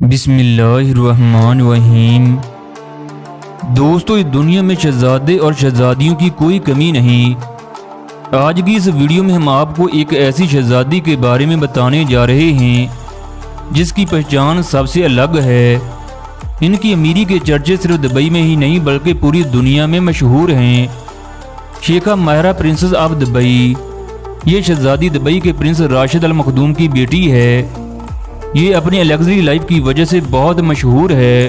بسم اللہ الرحمن الرحیم۔ دوستو، اس دنیا میں شہزادے اور شہزادیوں کی کوئی کمی نہیں۔ آج کی اس ویڈیو میں ہم آپ کو ایک ایسی شہزادی کے بارے میں بتانے جا رہے ہیں جس کی پہچان سب سے الگ ہے۔ ان کی امیری کے چرچے صرف دبئی میں ہی نہیں بلکہ پوری دنیا میں مشہور ہیں۔ شیخہ ماہرہ پرنسس آف دبئی، یہ شہزادی دبئی کے پرنس راشد المخدوم کی بیٹی ہے۔ یہ اپنی لگژری لائف کی وجہ سے بہت مشہور ہے۔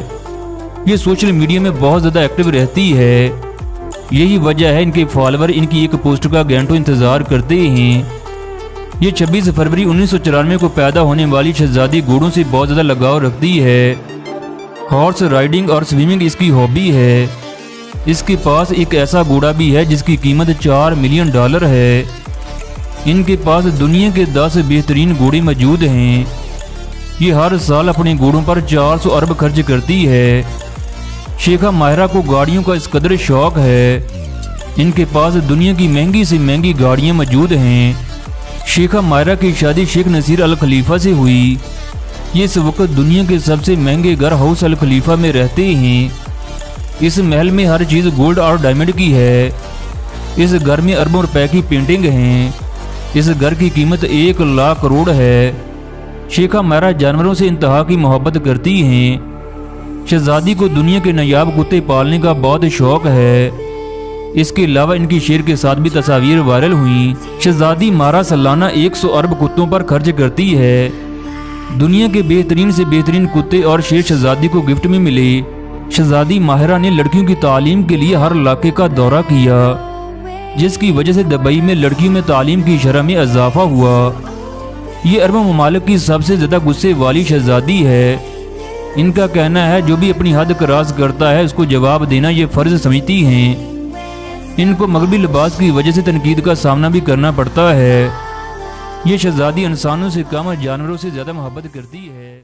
یہ سوشل میڈیا میں بہت زیادہ ایکٹیو رہتی ہے۔ یہی وجہ ہے ان کے فالوور ان کی ایک پوسٹ کا گھنٹوں انتظار کرتے ہیں۔ یہ 26 فروری 1994 کو پیدا ہونے والی شہزادی گھوڑوں سے بہت زیادہ لگاؤ رکھتی ہے۔ ہارس رائڈنگ اور سوئمنگ اس کی ہابی ہے۔ اس کے پاس ایک ایسا گھوڑا بھی ہے جس کی قیمت $4 ملین ہے۔ ان کے پاس دنیا کے 10 بہترین گھوڑے موجود ہیں۔ یہ ہر سال اپنے گھوڑوں پر 400 ارب خرچ کرتی ہے۔ شیخہ ماہرہ کو گاڑیوں کا اس قدر شوق ہے۔ ان کے پاس دنیا کی مہنگی سے مہنگی گاڑیاں موجود ہیں۔ شیخہ ماہرہ کی شادی شیخ نصیر الخلیفہ سے ہوئی۔ یہ اس وقت دنیا کے سب سے مہنگے گھر ہاؤس الخلیفہ میں رہتے ہیں۔ اس محل میں ہر چیز گولڈ اور ڈائمنڈ کی ہے۔ اس گھر میں اربوں روپے کی پینٹنگ ہیں۔ اس گھر کی قیمت 1 لاکھ کروڑ ہے۔ شیخہ ماہرہ جانوروں سے انتہا کی محبت کرتی ہیں۔ شہزادی کو دنیا کے نایاب کتے پالنے کا بہت شوق ہے۔ اس کے علاوہ ان کی شیر کے ساتھ بھی تصاویر وائرل ہوئیں۔ شہزادی ماہرہ سالانہ 100 ارب کتوں پر خرچ کرتی ہے۔ دنیا کے بہترین سے بہترین کتے اور شیر شہزادی کو گفٹ میں ملے۔ شہزادی ماہرہ نے لڑکیوں کی تعلیم کے لیے ہر علاقے کا دورہ کیا، جس کی وجہ سے دبئی میں لڑکیوں میں تعلیم کی شرح میں اضافہ ہوا۔ یہ عرب ممالک کی سب سے زیادہ غصے والی شہزادی ہے۔ ان کا کہنا ہے جو بھی اپنی حد کراس کرتا ہے اس کو جواب دینا یہ فرض سمجھتی ہیں۔ ان کو مغربی لباس کی وجہ سے تنقید کا سامنا بھی کرنا پڑتا ہے۔ یہ شہزادی انسانوں سے کم جانوروں سے زیادہ محبت کرتی ہے۔